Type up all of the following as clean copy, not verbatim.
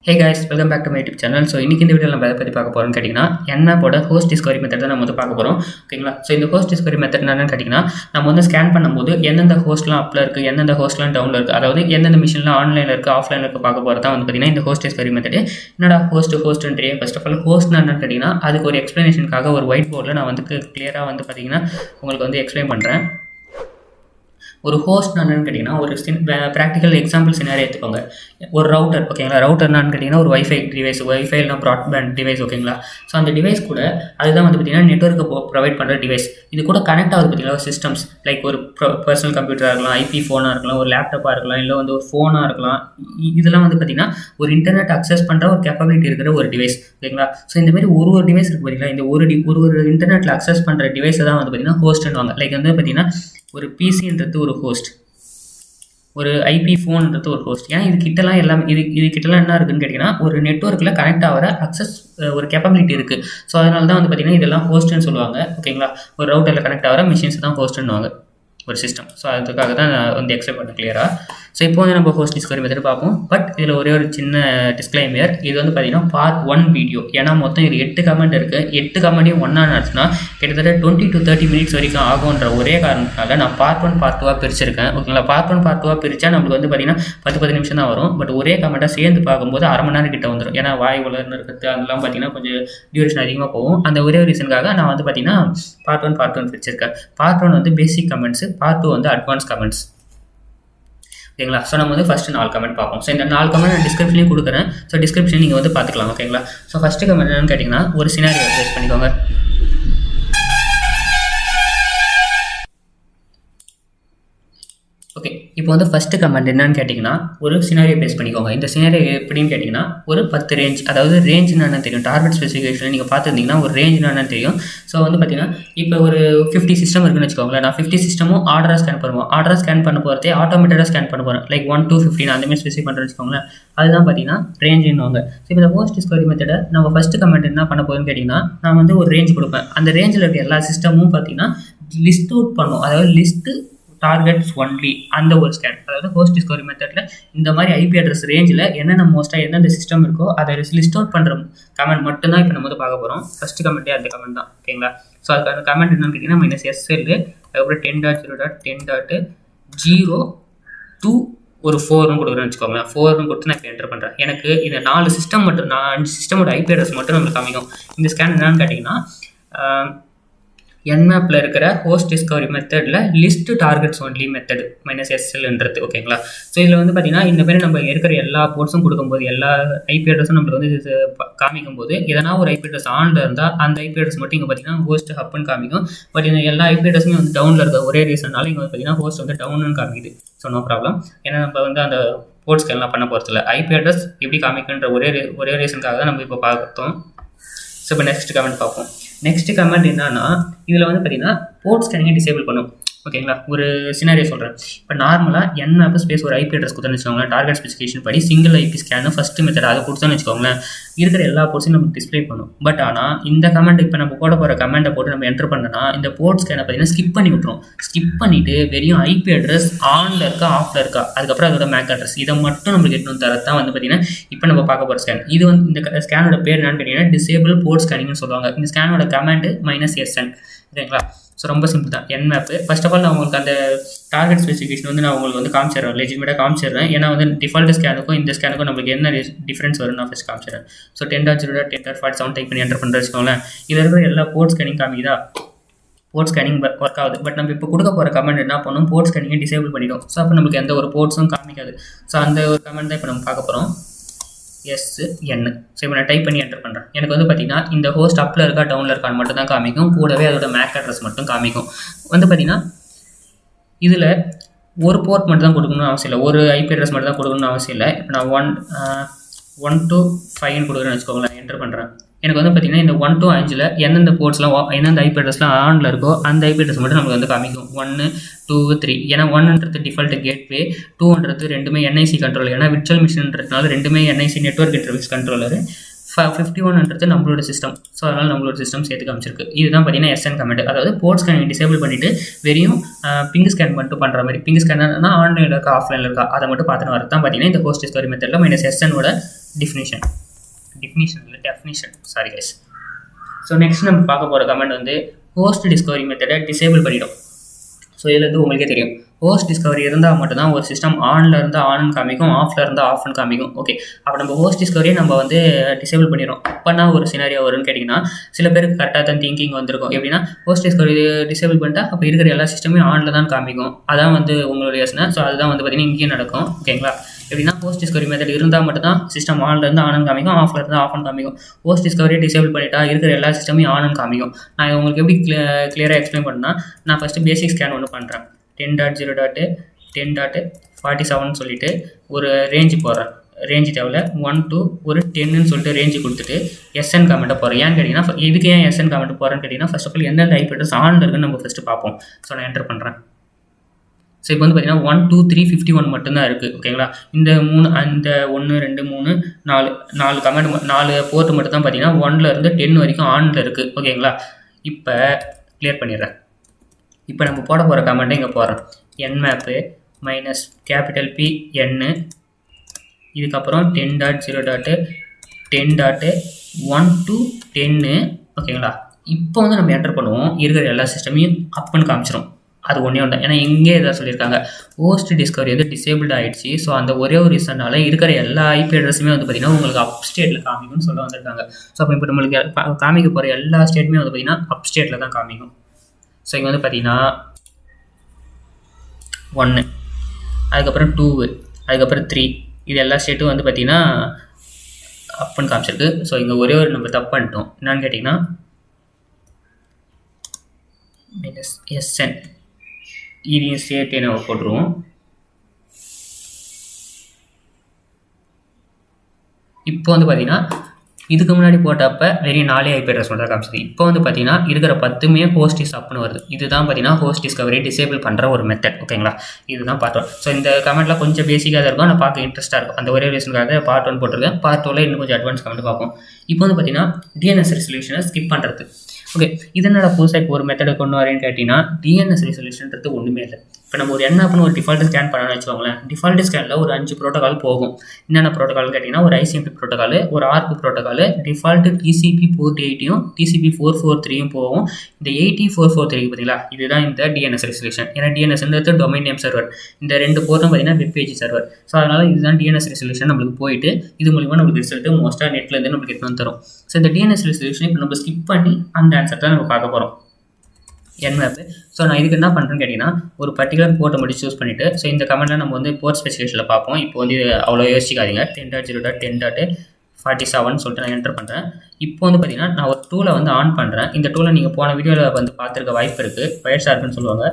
Hey guys, welcome back to my YouTube channel. So இன்னைக்கு இந்த வீடியோல நம்ம எதை பத்தி பார்க்க போறோம்னு கேட்டிங்கன்னா Nmap ஓட ஹோஸ்ட் டிஸ்கவரி மெத்தட் தான் நம்ம வந்து பார்க்க போறோம். ஓகேங்களா? சோ இந்த ஹோஸ்ட் டிஸ்கவரி மெத்தட் என்னன்னு கேட்டிங்கன்னா நம்ம வந்து ஸ்கேன் பண்ணும்போது எந்தெந்த ஹோஸ்ட்லாம் அப்ல இருக்கு, எந்தெந்த ஹோஸ்ட்லாம் டவுன்ல இருக்கு, அதாவது எந்தெந்த மிஷின்ல ஆன்லைன்ல இருக்கு, ஆஃப்லைன்ல இருக்கு பார்க்க போறது தான் வந்து பாத்தீங்கன்னா இந்த ஹோஸ்ட் டிஸ்கவரி மெத்தட். என்னடா ஹோஸ்ட்ன்றீங்க? ஃபர்ஸ்ட் ஆஃப் ஆல் ஹோஸ்ட்னா என்னன்னு கேட்டிங்கன்னா அதுக்கு ஒரு எக்ஸ்பிளனேஷனுக்காக ஒரு ஒயிட் போர்ட்ல நான் வந்து கிளியரா வந்து பாத்தீங்கன்னா உங்களுக்கு வந்து எக்ஸ்பிளைன் பண்றேன். ஒரு ஹோஸ்ட் என்னன்னு கேட்டிங்கன்னா ஒரு ப்ராக்டிக்கல் எக்ஸாம்பிள் சினாரி எடுத்துக்கோங்க. ஒரு ரவுட்டர், ஓகேங்களா? ரவுட்டர் என்னன்னு கேட்டிங்கன்னா ஒரு வைஃபை டிவைஸ், வைஃபை இல்லைனா ப்ராட்பேண்ட் டிவைஸ், ஓகேங்களா? ஸோ அந்த டிவைஸ் கூட அதுதான் வந்து பார்த்தீங்கன்னா நெட்வொர்க்கை ப்ரொவைட் பண்ணுற டிவைஸ். இது கூட கனெக்ட் ஆகுது பார்த்தீங்களா சிஸ்டம்ஸ், லைக் ஒரு பர்சனல் கம்ப்யூட்டராக இருக்கலாம், ஐபி ஃபோனாக இருக்கலாம், ஒரு லேப்டாப்பாக இருக்கலாம், இல்லை வந்து ஒரு ஃபோனாக இருக்கலாம். இதெல்லாம் வந்து பார்த்தீங்கன்னா ஒரு இன்டர்நெட் அக்சஸ் பண்ணுற ஒரு கேப்பபிலிட்டி இருக்கிற ஒரு டிவைஸ், ஓகேங்களா? ஸோ இந்த மாதிரி ஒரு டிவைஸ் இருக்குது பார்த்தீங்களா, இந்த ஒரு இன்டர்நெட்டில் அக்சஸ் பண்ணுற டிவைஸை தான் வந்து பார்த்தீங்கன்னா ஹோஸ்ட்னுவாங்க. லைக் வந்து பார்த்தீங்கன்னா ஒரு பிசின்றது ஒரு ஹோஸ்ட், ஒரு ஐபி ஃபோன்ன்றது ஒரு ஹோஸ்ட். ஏன் இது கிட்டலாம் என்ன இருக்குன்னு கேட்டிங்கன்னா ஒரு நெட்வொர்க்கில் கனெக்ட் ஆகிற அக்சஸ் ஒரு கேப்பபிலிட்டி இருக்குது. ஸோ அதனால தான் வந்து பார்த்தீங்கன்னா இதெல்லாம் ஹோஸ்ட்னு சொல்லுவாங்க, ஓகேங்களா? ஒரு ரவுட்டரில் கனெக்ட் ஆகிற மிஷின்ஸ் தான் ஹோஸ்ட்னுவாங்க, ஒரு சிஸ்டம். ஸோ அதுக்காக தான் நான் வந்து எக்ஸ்பிளைன் பண்ண கிளியராக. ஸோ இப்போ வந்து நம்ம ஹோஸ்ட் டிஸ்கவரி மெத்தட் பார்ப்போம். பட் இதில் ஒரே ஒரு சின்ன டிஸ்க்ளைமர், இது வந்து பார்த்தீங்கன்னா பார்ட் 1 வீடியோ. ஏன்னா மொத்தம் இது 8 கமெண்ட் இருக்குது. 8 கமெண்ட்டையும் ஒன்றா நடச்சுன்னா கிட்டத்தட்ட 20 to 30 minutes வரைக்கும் ஆகுன்ற ஒரே காரணத்தினால நான் பார்ட் 1 பார்ட் 2 பிரிச்சிருக்கேன், ஓகேங்களா? பார்ட் 1 பார்ட் 2 பிரித்தா நம்மளுக்கு வந்து பார்த்தீங்கன்னா 10 நிமிஷம் தான் வரும். பட் ஒரே கமெண்ட்டாக சேர்ந்து பார்க்கும்போது அரை மணி நேரம் கிட்ட வந்துடும். ஏன்னா வாய் உலர்னு இருக்கிறது அதெல்லாம் பார்த்தீங்கன்னா கொஞ்சம் டியூரேஷன் அதிகமாக போகும். அந்த ஒரே ரீசனுக்காக நான் வந்து பார்த்தீங்கன்னா பார்ட் 1 பார்ட் 2 பிரிச்சிருக்கேன். பார்ட் 1 வந்து பேசிக் கமெண்ட்ஸ், பார்ட் 2 வந்து அட்வான்ஸ் கமெண்ட்ஸ், ஓகேங்களா? ஸோ நம்ம வந்து ஃபஸ்ட்டு 4 கமெண்ட் பார்ப்போம். ஸோ இந்த 4 கமெண்ட் நான் டிஸ்கிரிப்ஷன்லையும் கொடுக்குறேன். ஸோ டிஸ்கிரிப்ஷன் நீங்கள் வந்து பார்த்துக்கலாம், ஓகேங்களா? ஸோ ஃபஸ்ட்டு கமெண்ட் என்னன்னு கேட்டிங்கன்னா ஒரு சினாரியோ பேஸ் பண்ணிக்கோங்க. ஓகே, இப்போ வந்து ஃபஸ்ட்டு கமெண்ட் என்னன்னு கேட்டிங்கன்னா ஒரு சினாரியோ பேஸ் பண்ணிக்கோங்க. இந்த சினாரியோ எப்படின்னு கேட்டிங்கன்னா ஒரு 10 ரேஞ்ச், அதாவது ரேஞ்ச் என்னன்னு தெரியும், டார்கெட் ஸ்பெசிஃபிகேஷன் நீங்கள் பார்த்துருந்தீங்கன்னா ஒரு ரேஞ்ச் என்னன்னு தெரியும். ஸோ வந்து பார்த்தீங்கன்னா இப்போ ஒரு 50 சிஸ்டம் இருக்குன்னு வச்சுக்கோங்களேன். நான் 50 சிஸ்டமும் ஆர்டராக ஸ்கேன் பண்ணுவோம். ஆர்டராக ஸ்கேன் பண்ண போகிறதே ஆட்டோமேட்டடாக ஸ்கேன் பண்ண போகிறேன், லைக் 1 to 15 அந்தமாதிரி ஸ்பெசிஃபை பண்ணுறேன்னு வச்சுக்கோங்களேன். அதுதான் பார்த்தீங்கன்னா ரேஞ்சுன்னுவாங்க. ஸோ இப்போ இந்த ஹோஸ்ட் டிஸ்கவரி மெத்தடை நம்ம ஃபஸ்ட்டு கமெண்ட் என்ன பண்ண போகுதுன்னு கேட்டிங்கன்னா நான் வந்து ஒரு ரேஞ்ச் கொடுப்பேன். அந்த ரேஞ்சில் இருக்க எல்லா சிஸ்டமும் பார்த்தீங்கன்னா லிஸ்ட் அவுட் பண்ணும், அதாவது லிஸ்ட்டு டார்கெட்ஸ் ஒன்லி அந்த ஒரு ஸ்கேன். அதாவது ஹோஸ்ட் டிஸ்கவரி மெத்தடில் இந்த மாதிரி ஐபி அட்ரஸ் ரேஞ்சில் என்னென்ன மோஸ்ட்டாக எந்தெந்த சிஸ்டம் இருக்கோ அதை லிஸ்ட் அவுட் பண்ணுற கமெண்ட் மட்டும்தான் இப்போ நம்ம வந்து பார்க்க போகிறோம். ஃபஸ்ட்டு கமெண்ட்டே அந்த கமெண்ட் தான், ஓகேங்களா? ஸோ அதுக்கான கமெண்ட் என்னன்னு கேட்டிங்கன்னா -SL அதுக்கப்புறம் 10.0.10.0 ஒரு 4னு கொடுக்குறேன்னு வச்சுக்கோங்களேன். 4னு கொடுத்து நான் இப்போ என்டர் பண்ணுறேன். எனக்கு இந்த 4 சிஸ்டம் மட்டும், 5 சிஸ்டமோட ஐபி அட்ரஸ் மட்டும் நம்மளுக்கு காமிக்கும். இந்த ஸ்கேன் என்னன்னு கேட்டிங்கன்னா Nmapல இருக்கிற ஹோஸ்ட் டிஸ்கவரி மெத்தடில் லிஸ்ட் டார்கெட்ஸ் ஒன்லி மெத்தட் -SLன்றது, ஓகேங்களா? ஸோ இதில் வந்து பார்த்தீங்கன்னா இந்த மாதிரி நம்ம இருக்கிற எல்லா போர்ட்ஸும் கொடுக்கும்போது எல்லா ஐபி அட்ரஸும் நம்மளுக்கு வந்து காமிக்கும் போது எதனா ஒரு ஐபி அட்ரஸ் ஆனில் இருந்தால் அந்த ஐபி அட்ரஸ் மட்டும் இங்கே பார்த்தீங்கன்னா ஹோஸ்ட் ஹப்னு காமிக்கும். பட் இந்த எல்லா ஐபி அட்ரஸுமே வந்து டவுனில் இருக்க ஒரே ரீசனால இங்கே வந்து பார்த்தீங்கன்னா ஹோஸ்ட் வந்து டவுன்னு காமிக்குது. ஸோ நோ ப்ராப்ளம், ஏன்னா நம்ம வந்து அந்த போர்ட் ஸ்கேன்லாம் பண்ண போகிறதில்ல. ஐபி அட்ரஸ் எப்படி காமிக்குன்ற ஒரே ரீசனுக்காக தான் நம்ம இப்போ பார்த்தோம். ஸோ இப்போ நெக்ஸ்ட் கமெண்ட் பார்ப்போம். நெக்ஸ்ட் கமெண்ட் என்னன்னா இதில் வந்து பார்த்தீங்கன்னா போர்ட் ஸ்கேனிங்கை டிசேபிள் பண்ணும், ஓகேங்களா? ஒரு சினாரியோ சொல்கிறேன். இப்போ நார்மலாக Nmap ஸ்பேஸ் ஒரு ஐபி அட்ரஸ் கொடுத்தோன்னு வச்சுக்கோங்களேன். டார்கெட் ஸ்பெசிஃபிகேஷன் படி single IP scan first method அதை கொடுத்தோன்னு வச்சுக்கோங்களேன், இருக்கிற எல்லா போர்ட்ஸையும் நமக்கு டிஸ்பிளே பண்ணும். பட் ஆனால் இந்த கமெண்ட் இப்போ நம்ம போட போகிற கமெண்ட்டை போட்டு நம்ம என்டர் பண்ணோன்னா இந்த போர்ட் ஸ்கேனை பார்த்தீங்கன்னா ஸ்கிப் பண்ணி விட்டுரும். ஸ்கிப் பண்ணிவிட்டு வெறும் ஐபி அட்ரஸ் ஆனில் இருக்கா ஆஃபில் இருக்கா அதுக்கப்புறம் அதோட மேக் அட்ரஸ் இதை மட்டும் நம்மளுக்கு எட்டு தரது தான் வந்து பார்த்தீங்கன்னா இப்போ நம்ம பார்க்க போகிற ஸ்கேன். இது வந்து இந்த ஸ்கேனோட பேர் என்னன்னு கேட்டிங்கன்னா டிசேபிள் போர்ட் ஸ்கேனிங்னு சொல்லுவாங்க. இந்த ஸ்கேனோட கமெண்ட் -SN, ஓகேங்களா? ஸோ ரொம்ப சிம்பிள் தான். Nmap ஃபர்ஸ்ட் ஆஃப் ஆல் நான் உங்களுக்கு அந்த டார்கெட் ஸ்பெசிஃபிகேஷன் வந்து நான் உங்களுக்கு வந்து காமிச்சிடுறேன், லெஜிட்மேட்டாக காமிச்சிடுறேன். ஏன்னா வந்து டிஃபால்ட் ஸ்கேனுக்கும் இந்த ஸ்கேனுக்கும் நம்மளுக்கு என்ன டிஃப்ரென்ஸ் வரும் நான் ஃபஸ்ட் காமிச்சிடுறேன். ஸோ 10.0.10.47 டைப் பண்ணி என்டர் பண்ணுற வச்சுக்கோங்களேன். இதில் இருக்கிற எல்லா போர்ட் ஸ்கேனிங் காமிக்குதா? போர்ட் ஸ்கேனிங் ஒர்க் ஆகுது. பட் நம்ம இப்போ கொடுக்க போகிற கமெண்ட் என்ன பண்ணும், போர்ட் ஸ்கேனிங்கை டிசேபிள் பண்ணிடும். ஸோ அப்போ நம்மளுக்கு எந்த ஒரு போர்ட்ஸும் காமிக்காது. ஸோ அந்த ஒரு கமெண்ட் தான் இப்போ நம்ம பார்க்க போகிறோம், SN. ஸோ இப்போ நான் டைப் பண்ணி என்டர் பண்ணுறேன். எனக்கு வந்து பார்த்தீங்கன்னா இந்த ஹோஸ்ட் அப்பில் இருக்கா டவுனில் இருக்கான்னு மட்டும் தான் காமிக்கும், கூடவே அதோட மேக் அட்ரஸ் மட்டும் காமிக்கும். வந்து பார்த்தீங்கன்னா இதில் ஒரு போர்ட் மட்டும் தான் கொடுக்கணும்னு அவசியம் இல்லை, ஒரு ஐபி அட்ரஸ் மட்டும் தான் கொடுக்கணும்னு அவசியம் இல்லை. இப்போ நான் 1 to 5 கொடுக்குறேன்னு வச்சுக்கோங்களேன், என்டர் பண்ணுறேன். எனக்கு வந்து பார்த்தீங்கன்னா இந்த 1 to 5 எந்தெந்த போர்ட்ஸ்லாம் எந்தெந்த ஐபி அட்ரஸ்லாம் ஆனில் இருக்கோ அந்த ஐபி அட்ரஸ் மட்டும் நமக்கு வந்து காமிக்கும். 1, 2, 3. ஏன்னா 1ன்றது டிஃபால்ட் கேட்வே, 2ன்றது ரெண்டுமே NIC கண்ட்ரோலர். ஏன்னா விர்ச்சுவல் மிஷின்ன்றதுனால ரெண்டுமே NIC நெட்வொர்க் இன்டர்ஃபேஸ் கண்ட்ரோலர். 51ன்றது நம்மளோட சிஸ்டம். ஸோ அதனால் நம்மளோட சிஸ்டம் சேர்த்து காமிச்சிருக்கு. இதுதான் பார்த்தீங்கன்னா எஸ்என் கமெண்ட். அதாவது போர்ட் ஸ்கேனிங் டிசேபிள் பண்ணிவிட்டு வெறும் பிங் ஸ்கேன் மட்டும் பண்ணுற மாதிரி. பிங் ஸ்கேன்னா ஆன்லைனில் இருக்கா ஆஃப்லைனில் இருக்கா அதை மட்டும் பார்த்துன்னு வரது தான் பார்த்தீங்கன்னா இந்த ஹோஸ்ட் டிஸ்கவரி மெத்தடில் -SNோட definition sorry guys. So next நம்ம பார்க்க போகிற கமெண்ட் வந்து ஹோஸ்ட் டிஸ்கவரி மெத்தடை டிசேபிள் பண்ணிடும். ஸோ இதில் வந்து உங்களுக்கே தெரியும், ஹோஸ்ட் டிஸ்கவரி இருந்தால் மட்டும்தான் ஒரு சிஸ்டம் ஆனில் இருந்தால் ஆன் காமிக்கும், ஆஃபில் இருந்தால் ஆஃப்னு காமிக்கும். ஓகே, அப்போ நம்ம ஹோஸ்ட் டிஸ்கவரியை நம்ம வந்து டிசேபிள் பண்ணிடுறோம். அப்போனா ஒரு சினாரியோ வரும்னு கேட்டிங்கன்னா சில பேருக்கு கரெக்டாக தான் திங்கிங் வந்திருக்கும். எப்படின்னா ஹோஸ்ட் டிஸ்கவரி டிசேபிள் பண்ணிட்டா அப்போ இருக்கிற எல்லா சிஸ்டமே ஆனில் தான் காமிக்கும். அதான் வந்து உங்களுடைய யோசனை. ஸோ அதுதான் வந்து பார்த்தீங்கன்னா இங்கேயும் நடக்கும். ஓகேங்களா, எப்படின்னா ஹோஸ்ட் டிஸ்கவரி மெத்தட் இருந்தால் மட்டும்தான் சிஸ்டம் ஆனில் இருந்து ஆன் காமிக்கும், ஆஃபில் இருந்து ஆஃப்னு காமிக்கும். ஹோஸ்ட் டிஸ்கவரியை டிசேபிள் பண்ணிட்டா இருக்கிற எல்லா சிஸ்டமையும் ஆன் காமிக்கும். நான் உங்களுக்கு எப்படி கிளியராக எக்ஸ்பிளைன் பண்ணால், நான் ஃபஸ்ட்டு பேசிக் ஸ்கேன் ஒன்று பண்ணுறேன். 10.0.10.47 சொல்லிட்டு ஒரு ரேஞ்சு போடுறேன். ரேஞ்சு தேவையில்ல 1 to ஒரு 10ன்னு சொல்லிட்டு ரேஞ்சு கொடுத்துட்டு எஸ்என் கமெண்ட்டை போடுறேன். ஏன்னு கேட்டிங்கன்னா இதுக்கு ஏன் எஸ்என் கமெண்ட் போகிறேன்னு கேட்டிங்கன்னா ஃபர்ஸ்ட் ஆஃப் ஆல் எந்தெந்த ஐபி அட்ரஸ் ஆனில் இருக்குன்னு நம்ம ஃபஸ்ட்டு பார்ப்போம். ஸோ நான் என்டர் பண்ணுறேன். ஸோ இப்போ வந்து பார்த்தீங்கன்னா 1 2 3 51 மட்டும்தான் இருக்குது. ஓகேங்களா, இந்த 3 அந்த 1 2 3 4 கமெண்ட் 4 போர்ட்டு மட்டும் தான் பார்த்தீங்கன்னா 1லேருந்து 10 வரைக்கும் ஆனில் இருக்குது. ஓகேங்களா, இப்போ கிளியர் பண்ணிடுறேன். இப்போ நம்ம போட போகிற கமெண்ட்டை இங்கே போடுறோம். nmap -P n இதுக்கப்புறம் 10.0.10.1 to 10. ஓகேங்களா, இப்போ வந்து நம்ம என்டர் பண்ணுவோம். இருக்கிற எல்லா சிஸ்டமையும் அப்புன்னு காமிச்சிடும். அது ஒன்றே ஒன்று தான். ஏன்னா இங்கே எதாவது சொல்லியிருக்காங்க, ஹோஸ்ட் டிஸ்கவரி வந்து டிசேபிள்ட் ஆகிடுச்சு. ஸோ அந்த ஒரே ஒரு ரீசனால இருக்கிற எல்லா ஐபி அட்ரஸுமே வந்து பார்த்திங்கன்னா உங்களுக்கு அப் ஸ்டேட்டில் காமிக்கும்னு சொல்ல வந்திருக்காங்க. ஸோ அப்போ இப்போ நம்மளுக்கு காமிக்க போகிற எல்லா ஸ்டேட்டுமே வந்து பார்த்திங்கன்னா அப் ஸ்டேட்டில் தான் காமிக்கும். ஸோ இங்கே வந்து பார்த்தீங்கன்னா 1, அதுக்கப்புறம் 2, அதுக்கப்புறம் 3, இது எல்லா ஸ்டேட்டும் வந்து பார்த்திங்கன்னா அப்புன்னு காமிச்சிருக்கு. ஸோ இங்கே ஒரே ஒரு நம்ம தப்பு பண்ணிட்டோம். என்னன்னு கேட்டிங்கன்னா -SN இதையும் சேர்த்து நம்ம போட்டுருவோம். இப்போ வந்து பார்த்தீங்கன்னா இதுக்கு முன்னாடி போட்டப்போ வெறும் 4 ஐபி அட்ரஸ் மட்டும் தான் காமிச்சது. இப்போ வந்து பார்த்தீங்கன்னா இருக்கிற 10மே ஹோஸ்ட் டிஸ் அப்னு வருது. இதுதான் பார்த்தீங்கன்னா ஹோஸ்ட் டிஸ்கவரி டிசேபிள் பண்ணுற ஒரு மெத்தட். ஓகேங்களா, இதுதான் பார்ட் 1. ஸோ இந்த கமெண்ட்லாம் கொஞ்சம் பேசிக்காக தான் இருக்கும், ஆனால் பார்க்க இன்ட்ரெஸ்ட்டாக இருக்கும். அந்த ஒரே ரீசனுக்காக பார்ட் 1 போட்டிருக்கேன். பார்ட் 2ல் இன்னும் கொஞ்சம் அட்வான்ஸ் கமெண்ட் பார்ப்போம். இப்போ வந்து பார்த்தீங்கன்னா டிஎன்எஸ் ரெசல்யூஷனை ஸ்கிப் பண்ணுறது. ஓகே, இதனோட புதுசாக இப்போ ஒரு மெத்தடை கொண்டு வரேன்னு கேட்டிங்கன்னா டிஎன்எஸ் ரெசல்யூஷன்றது ஒன்றுமே இல்லை. இப்போ நம்ம ஒரு nmapனு ஒரு டிஃபால்ட்டு ஸ்கேன் பண்ணணும்னு வச்சுக்கோங்களேன். டிஃபால்ட்டு ஸ்கேனில் ஒரு 5 ப்ரோட்டோகால் போகும். என்னென்ன ப்ரோட்டோகால்னு கேட்டிங்கன்னா ஒரு ICMP ப்ரோட்டோகால், ஒரு ARP protocol, default TCP port 8யும் TCP 443யும் போகும். இந்த 80.443 பார்த்தீங்களா, இதுதான் இந்த டிஎன்எஸ் ரெசல்யூஷன். ஏன்னா டிஎன்எஸ்ன்றது டொமைன் நேம் சர்வர். இந்த 2 போர்ட்டும் பார்த்தீங்கன்னா வெப் பேஜ் சர்வர். ஸோ அதனால் இதுதான் டிஎன்எஸ் ரெசல்யூஷன் நம்மளுக்கு போயிட்டு இது மூலிமா நம்மளுக்கு ரிசல்ட்டு மோஸ்ட்டாக நெட்லேருந்து நம்மளுக்கு எடுத்து வந்து தரும். ஸோ இந்த டிஎன்எஸ் ரெசல்யூஷன் இப்போ நம்ம ஸ்கிப் பண்ணி அந்த ஆன்சர் தான் நம்ம பார்க்க போகிறோம். nmap. ஸோ நான் இதுக்கு என்ன பண்ணுறேன்னு கேட்டிங்கன்னா ஒரு பர்டிகுலர் போர்ட்டை மட்டும் சூஸ் பண்ணிவிட்டு, ஸோ இந்த கமெண்ட்டில் நம்ம வந்து போர்ட் ஸ்பெசிஃபிகேஷனில் பார்ப்போம். இப்போ வந்து அவ்வளோ யோசிக்காதீங்க. 10.0.10.47 சொல்லிட்டு நான் என்டர் பண்ணுறேன். இப்போ வந்து பார்த்தீங்கன்னா நான் ஒரு டூலை வந்து ஆன் பண்ணுறேன். இந்த டூலை நீங்கள் போன வீடியோவில் வந்து பார்த்துருக்க வாய்ப்பு இருக்குது. வயர் ஷார்ப்னு சொல்லுவாங்க.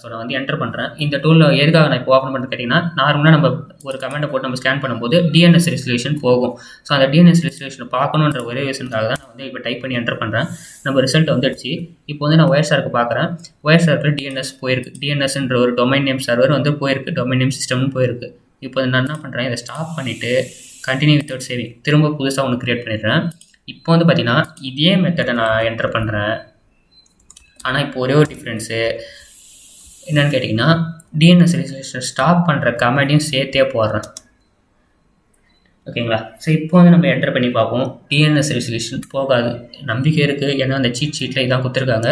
ஸோ நான் வந்து என்டர் பண்ணுறேன். இந்த டூலில் எதுக்காக நான் இப்போ ஓப்பன் பண்ணுறது கேட்டிங்கன்னா நார்மலாக நம்ம ஒரு கமெண்ட்டை போட்டு நம்ம ஸ்கேன் பண்ணும்போது டிஎன்எஸ் ரெசல்யூஷன் போகும். ஸோ அந்த டிஎன்எஸ் ரெசல்யூஷனை பார்க்கணுன்ற ஒரே ரீசனுக்காக தான் நான் வந்து இப்போ டைப் பண்ணி என்டர் பண்ணுறேன். நம்ம ரிசல்ட் வந்துடுச்சு. இப்போ வந்து நான் வயர் ஷார்க்கு பார்க்குறேன். வயர் ஷார்க்கில் டிஎன்எஸ் போயிருக்கு. டிஎன்எஸ்ன்ற ஒரு டொமைன் நேம் சர்வர் வந்து போயிருக்கு. டொமைன் நேம் சிஸ்டம்னு போயிருக்கு. இப்போ நான் என்ன பண்ணுறேன், இதை ஸ்டாப் பண்ணிவிட்டு கண்டினியூ வித்தவுட் சேவிங் திரும்ப புதுசாக ஒன்று க்ரியேட் பண்ணிடுறேன். இப்போ வந்து பார்த்தீங்கன்னா இதே மெத்தடை நான் என்டர் பண்ணுறேன். ஆனால் இப்போ ஒரே ஒரு டிஃப்ரென்ஸு என்னென்னு கேட்டிங்கன்னா டிஎன்எஸ் ரெசல்யூஷன் ஸ்டாப் பண்ணுற கமெண்ட்டையும் சேர்த்தே போடுறேன். ஓகேங்களா, ஸோ இப்போ வந்து நம்ம என்டர் பண்ணி பார்ப்போம். டிஎன்எஸ் ரெசல்யூஷன் போகாது, நம்பிக்கை இருக்குது. ஏன்னா அந்த சீட் ஷீட்டில் இதான் கொடுத்துருக்காங்க.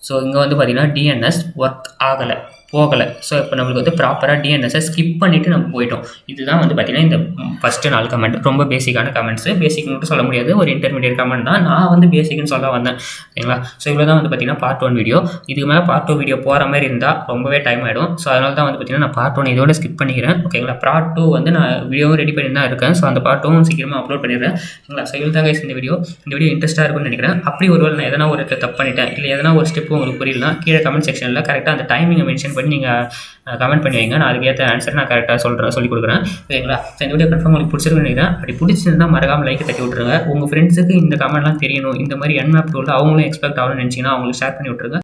ஸோ இங்கே வந்து பார்த்திங்கன்னா டிஎன்எஸ் ஒர்க் ஆகலை, போகலை. ஸோ இப்போ நம்மளுக்கு வந்து ப்ராப்பராக டிஎன்எஸை ஸ்கிப் பண்ணிவிட்டு நம்ம போயிட்டோம். இதுதான் வந்து பார்த்திங்கன்னா இந்த ஃபஸ்ட்டு 4 கமெண்ட். ரொம்ப பேசிக்கான கமெண்ட்ஸு. பேசிக்னு மட்டும் சொல்ல முடியாது, ஒரு இன்டர்மீடியட் கமெண்ட் தான். நான் வந்து பேசிக்னு சொல்ல வந்தேன். ஓகேங்களா, ஸோ இவ்வளோ தான் வந்து பார்த்திங்கன்னா பார்ட் 1 வீடியோ. இதுக்கு மேலே பார்ட் 2 வீடியோ போகிற மாதிரி இருந்தால் ரொம்பவே டைம் ஆகிடும். ஸோ அதனால தான் வந்து பார்த்திங்கன்னா நான் பார்ட் 1 இதோட ஸ்கிப் பண்ணிக்கிறேன். ஓகேங்களா, பார்ட் 2 வந்து நான் வீடியோவும் ரெடி பண்ணி தான் இருக்கேன். ஸோ அந்த பார்ட் 2 சீக்கிரமாக அப்லோட் பண்ணிடுறேன். ஓகேங்களா, ஸோ இவ்வளோ தான் இந்த வீடியோ இன்ட்ரெஸ்ட்டாக இருக்கும்னு நினைக்கிறேன். அப்படி ஒருவேளை நான் எதனா ஒரு தப்பு பண்ணிட்டேன், இல்லை எதனா ஒரு ஸ்டெப் உங்களுக்கு புரியலனா கீழே கமெண்ட் செக்ஷனில் கரெக்டாக அந்த டைமிங்கை மென்ஷன் பண்ணி நீங்கள் கமெண்ட் பண்ணி வைங்க. நான் அதுக்கேற்ற ஆன்சர் நான் கரெக்டாக சொல்லி கொடுக்குறேன். ஓகேங்களா, ஸோ இந்த வீடியோ கன்ஃபார்ம் உங்களுக்கு பிடிச்சிருக்குன்னு நினைக்கிறேன். அப்படி பிடிச்சிருந்தா மறக்காமல் லைக் தட்டி விட்டுருங்க. உங்கள் ஃப்ரெண்ட்ஸுக்கு இந்த கமெண்ட்லாம் தெரியணும், இந்த மாதிரி nmap டூலில் அவங்களும் எக்ஸ்பெக்ட் ஆகணும்னு நினச்சிங்கன்னா அவங்களுக்கு ஷேர் பண்ணி விட்டுருங்க.